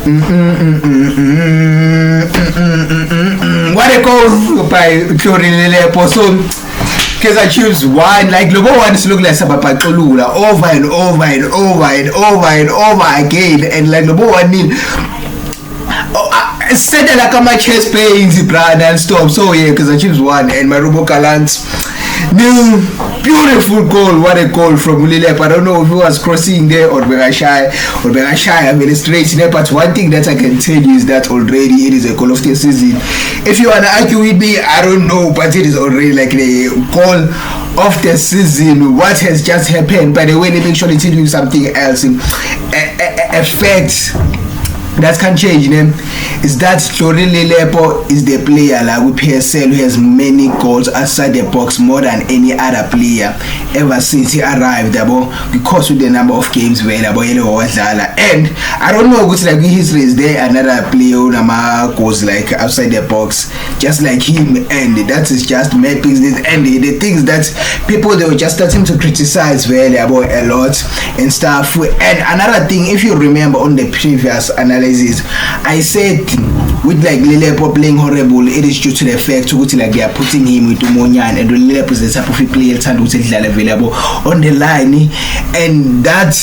What a goal by Florin Lepo. So Kaizer Chiefs won. Like Lobo ones look like Sabapatolula over and over and over and over and over again. And like Lobo one nil. Said like my chest pains, brand and stop. So yeah, Kaizer Chiefs won and Marubo Kalans. New beautiful goal. What a goal from Ulilep. I don't know if he was crossing there or Begashai I mean straight there, but one thing that I can tell you is that already it is a goal of the season. If you wanna argue with me, I don't know, but it is already like the goal of the season. What has just happened? By the way, let me actually tell you something else. A fact that can change them is that Florin Lepo is the player like with PSL who has many goals outside the box more than any other player ever since he arrived because with the number of games available. And I don't know what's like in history is there another player who goes like outside the box just like him, and that is just mad business. And the things that people they were just starting to criticize a lot and stuff. And another thing, if you remember on the previous analysis, I said with like Lepo playing horrible, it is due to the fact like they are putting him with Monyan and Lepo is the type of player available on the line, and that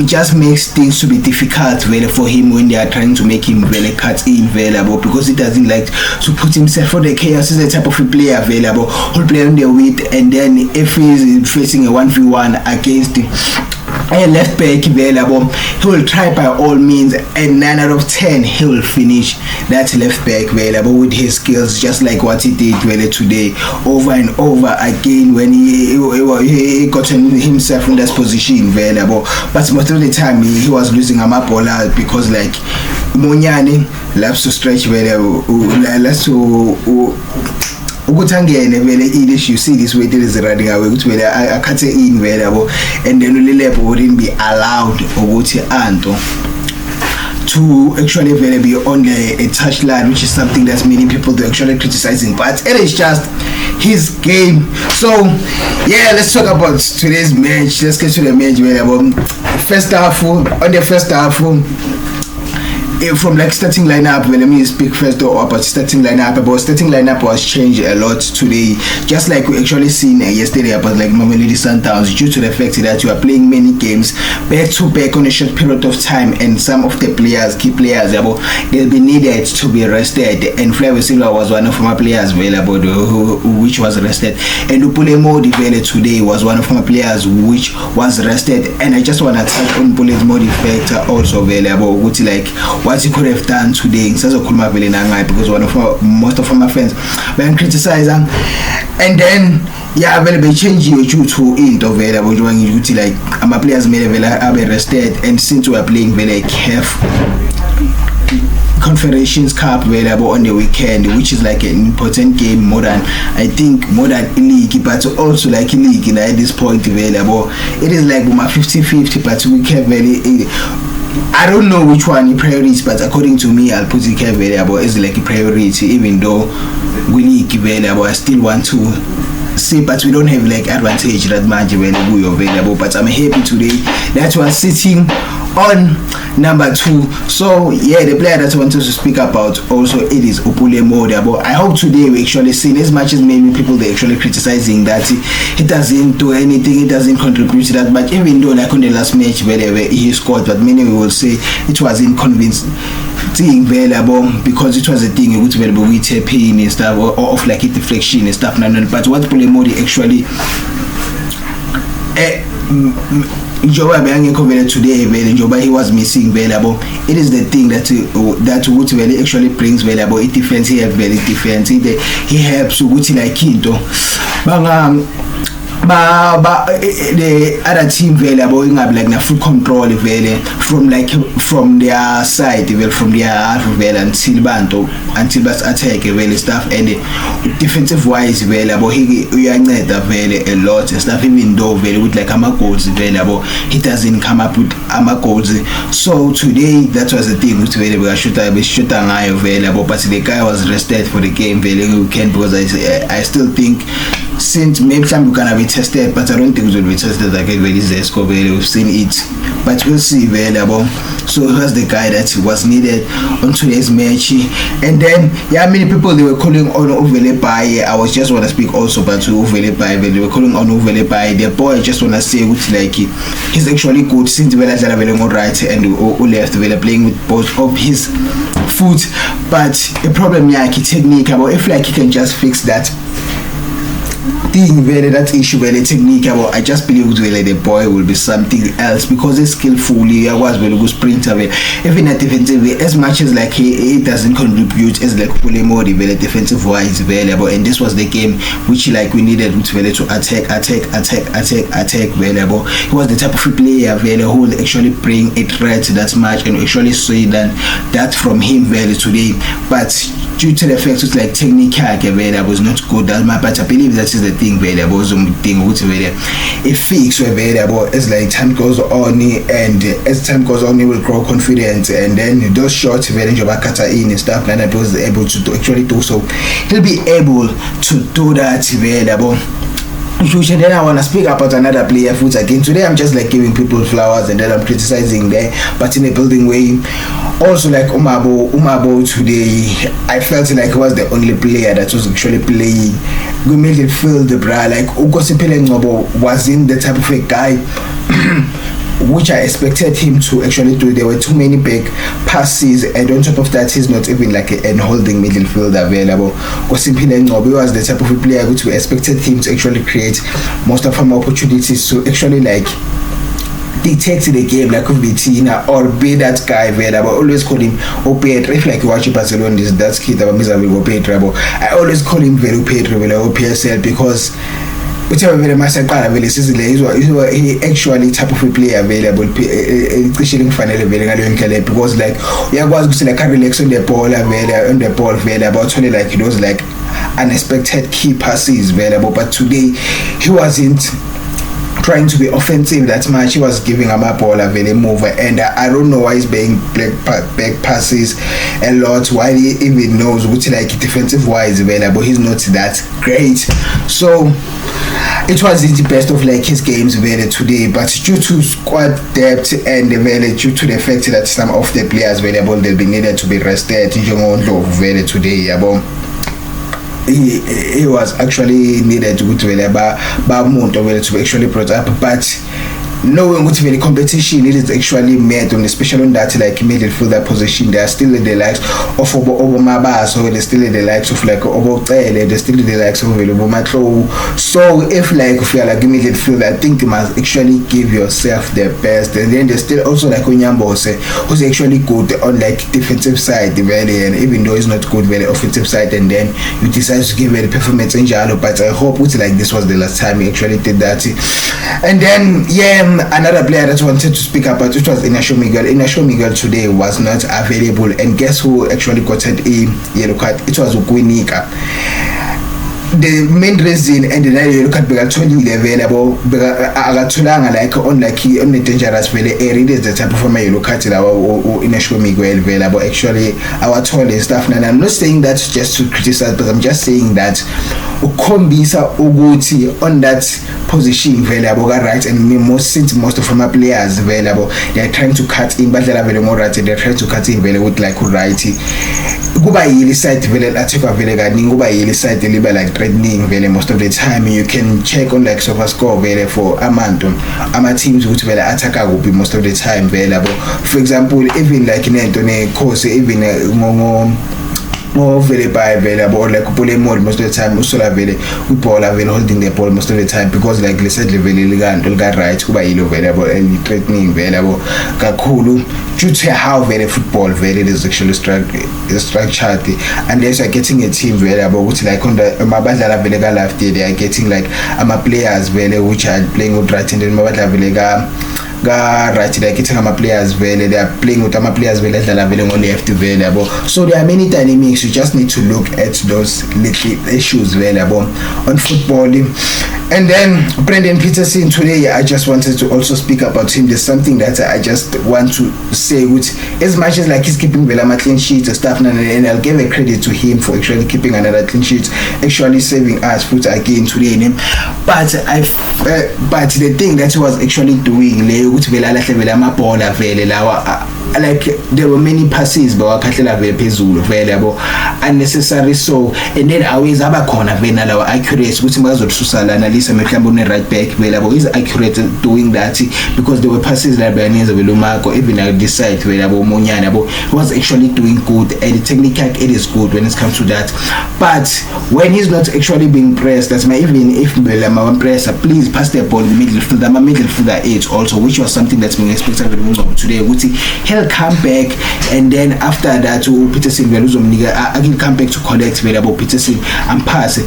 just makes things to be difficult for him when they are trying to make him cut in available, because he doesn't like to put himself for the chaos. Is the type of player available who'll play on the width, and then if he's facing a 1v1 against a left back available, he will try by all means, and 9 out of 10 he will finish that left back available with his skills, just like what he did today over and over again when he got himself in that position available. But most of the time he was losing a ball because like Monyane loves to stretch loves to ukutangene vele you see this way it is running away ukuthi I can't say in available, and then Lepo wouldn't be allowed ukuthi Anto to actually be on a touchline, which is something that many people are actually criticizing, but it is just his game. So yeah, let's talk about today's match. Let's get to the match. First half, on the first half, from like starting lineup, let me speak first about starting lineup. About starting lineup was changed a lot today, just like we actually seen yesterday about like Mamelodi Sundowns, due to the fact that you are playing many games back to back on a short period of time, and some of the players, key players, they'll be needed to be rested. And Flavio Silva was one of my players available which was rested, and Upule Modi today was one of my players which was rested. And I just want to touch on Upule Modi factor also available, which like what he could have done today because most of my friends were criticizing, and then yeah, available change you to into available like my players made available rested, and since we are playing very careful Confederations Cup available on the weekend, which is like an important game more than league, but also like league at this point available. It is like 50-50, but we can very I don't know which one priority, but according to me I'll put it available as like a priority, even though we league available. I still want to see, but we don't have like advantage that much available, but I'm happy today that was sitting on number 2. So yeah, the player that I wanted to speak about also, it is Upule Modi. I hope today we actually see, as much as maybe people they actually criticizing that he doesn't do anything, he doesn't contribute to that much, even though like on the last match where he scored, but many will say it was inconvincing available because it was a thing which available with pain and stuff, or of like a deflection and stuff. But what Upule Modi actually Joba today Joba he was missing available. It is the thing that Wood actually brings available. It defense, he have very defense. He helps Wood like Kinto. The other team available like na full control from their side, from their half until Bas attack stuff, and defensive wise available he a lot and stuff, even though with like goals available he doesn't come up with goals. So today that was the thing with available shooter available, but the guy was rested for the game weekend, because I still think since maybe some gonna be tested, but I don't think it will be tested like very Zesco. We've seen it, but we'll see available. So he was the guy that was needed on today's match. And then many people they were calling on Ovelepai. I was just wanna speak also but to Ovelepai. They were calling on Ovelepai. The boy I just wanna say with like he's actually good since Vela all right and left Vela playing with both of his foot. But the problem technique about if like he can just fix that thing that issue technique about I just believe the boy will be something else because he's skillfully I was very good sprinter even at defensive as much as like he doesn't contribute as like fully more defensive wise available, and this was the game which like we needed to attack available. He was the type of player who will actually bring a threat that much and actually see that from him today, but due to the fact it's like technique was not good that much, but I believe that is the thing available. It fix available as like time goes on, and as time goes on he will grow confident, and then those shots in and stuff like that was able to actually do so. He'll be able to do that available. And then I want to speak about another player foot again. Today I'm just like giving people flowers and then I'm criticizing there, but in a building way. Also like Umabo today, I felt like he was the only player that was actually playing. We made it feel the bra like Ukosipele Ngobo wasn't the type of a guy which I expected him to actually do. There were too many big passes, and on top of that he's not even like an holding midfield available. Ukosipele Ngobo was the type of a player which we expected him to actually create most of our opportunities to actually like dictate the game like with Vitina or be that guy available. I always call him Pedro. If like you watch Barcelona, that's kid about Pedro. I always call him very Pedro or PSL because whichever very much he actually type of a player available especially finally because like was like a relax on the ball available only like it was like unexpected key passes available, but today he wasn't trying to be offensive that much. He was giving him a ball a very move, and I don't know why he's being back passes a lot, why he even knows which like defensive wise available he's not that great. So it was the best of like his games today, but due to squad depth and due to the fact that some of the players available they'll be needed to be rested today he was actually needed to actually brought up, but knowing what the competition it is actually made on, especially on that like midfielder position, they are still in the likes of Obama, so they're still in the likes of like Obotele, they're still in the likes of Obomatlo. So if like if you are like midfield, I think you must actually give yourself the best, and then there's still also like Onyambose who's actually good on like defensive side and even though he's not good very offensive side, and then you decide to give a performance in Jalo, but I hope it's like this was the last time he actually did that. And then another player that I wanted to speak about, it was Inacio Miguel. Inacio Miguel today was not available, and guess who actually got a yellow card? It was Ukwinika. The main reason and the yellow card because totally available like on the dangerous very area is the type of yellow card or Inacio Miguel available. Actually our toll and stuff, and I'm not saying that just to criticize, but I'm just saying that Ukombisa Uguti on that position available right, and most of my players available they are trying to cut in, but they're available right, they're trying to cut in available like right Guba Yeli side available attack available Guba Yeli side deliver like threatening available most of the time. You can check on like SofaScore available for Amanton ama teams which will attack will be most of the time available. For example, even like in Anthony course even more very available like more most of the time also with ball holding the ball most of the time, because like let's say very right available and threatening available kakulu due to how very football very is actually structured, and they are getting a team available which like on the Mabadala Velega left they are getting like players very which are playing with right, and then Mabadala Velega right they're getting players very, they are playing with players very that are available on the FT available. So there are many dynamics, you just need to look at those little issues available on football. And then Brendan Peterson today, I just wanted to also speak about him. There's something that I just want to say, which as much as like he's keeping Velama clean sheets and stuff, and I'll give a credit to him for actually keeping another clean sheet, actually saving us foot again today in him. But but the thing that he was actually doing, like there were many passes but unnecessary, so and then always abakhona vena lawa accurate ukuthi bazothusala analysis mhlawumbe une right back vela bo is accurate doing that because there were passes that Belenenza Velumako even at this side vela bo Monyana bo was actually doing good, and the technical it is good when it comes to that. But when he's not actually being pressed, that's my even if Belama pressure, please pass the ball in the midfield. I'm a midfielder age also, which was something that's being expected of today. He'll come back, and then after that Peterson I can come back to collect available Peterson and pass.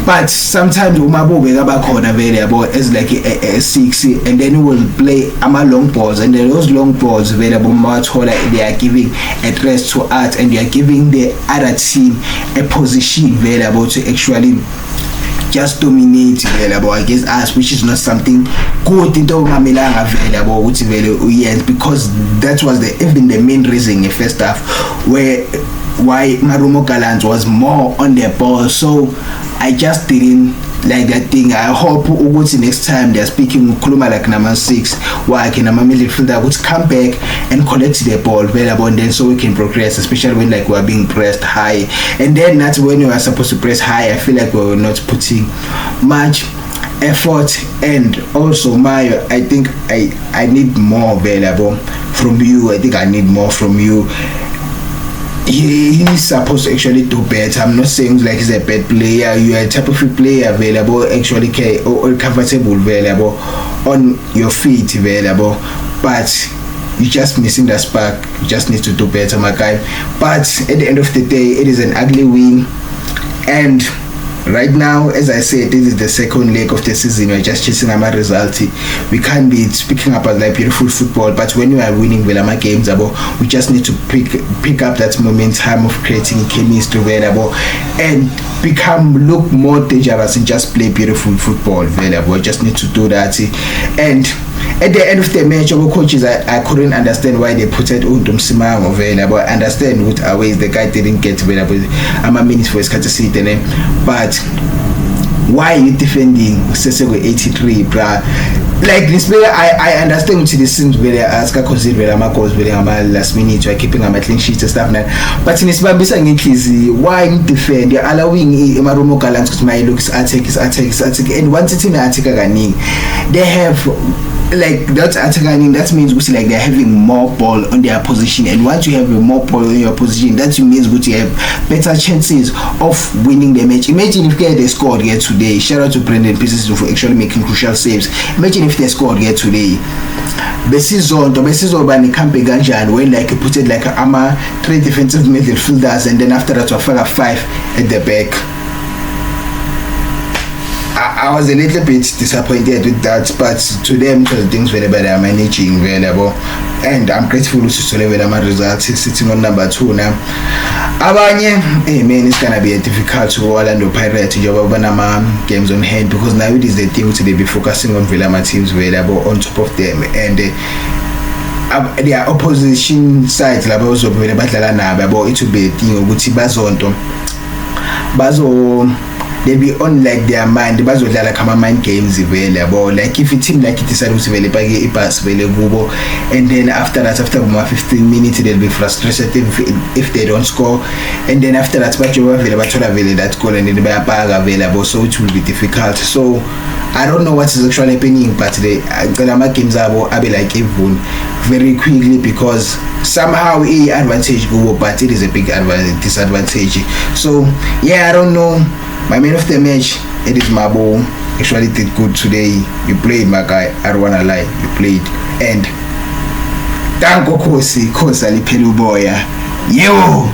But sometimes Umabo Begabakon available as like a 6, and then he will play long balls, and then those long balls available much holder, they are giving a rest to Art, and they are giving the other team a position available to actually just dominate available against us, which is not something good into available because that was even the main reason in the first half why Marumo Gallant was more on the ball. So I just didn't like that thing. I hope next time they're speaking Kuluma like number 6, why can a midfielder would come back and collect the ball available, and then so we can progress, especially when like we're being pressed high. And then that's when we are supposed to press high. I feel like we were not putting much effort. And also Mayo, I think I need more available from you. I think I need more from you. He's supposed to actually do better. I'm not saying like he's a bad player. You are a type of player available actually or comfortable available on your feet available, but you're just missing the spark. You just need to do better, my guy. But at the end of the day, it is an ugly win, and right now, as I said, this is the second leg of the season. We're just chasing a result. We can't be speaking about like beautiful football, but when we are winning Velama games, we just need to pick up that momentum of creating chemistry available and look more dangerous and just play beautiful football available. Just need to do that. And at the end of the match, our coaches, I couldn't understand why they put it on Simang available. I understand what ways the guy didn't get available. I'm a minute for his courtesy, but why are you defending Sesego 83, bruh? Like this player, I understand what this seems very ask consider very goals very last minute, you're keeping a clean sheet and stuff like that. But in this Babisa easy, why defend? You're allowing Marumo Gallant because my looks attack, and once it's in attack they have like that attacking, that means like they're having more ball on their position, and once you have more ball on your position, that means you have better chances of winning the match. Imagine if they scored here today. Shout out to Brendan Peterson for actually making crucial saves. Imagine if they scored here today. Besizo bani kampe ganjan when like put it like 3 defensive midfielders, and then after that 5 at the back. I was a little bit disappointed with that, but to them things whenever they are managing available, and I'm grateful to Solevela results. He's sitting on number 2 now. Abanye, man, it's gonna be a difficult to Orlando Pirates games on hand, because now it is the thing to be focusing on Velama teams available on top of them, and their opposition sides like also it will be a thing of Bazo. They be on like their mind, the bazodla like mind games available. Like if a team like it decided to pass available, and then after 15 minutes they'll be frustrated if they don't score, and then after that but you available that goal and then they are available, so it will be difficult. So I don't know what is actually happening, but the Galama games are be like even very quickly, because somehow a advantage go, but it is a big disadvantage. So yeah, I don't know. My man of the match, it is Mabo. Actually did good today. You played, my guy. I don't wanna lie. You played. And Tango Kosi, Kosa Lipeluboya. Yo!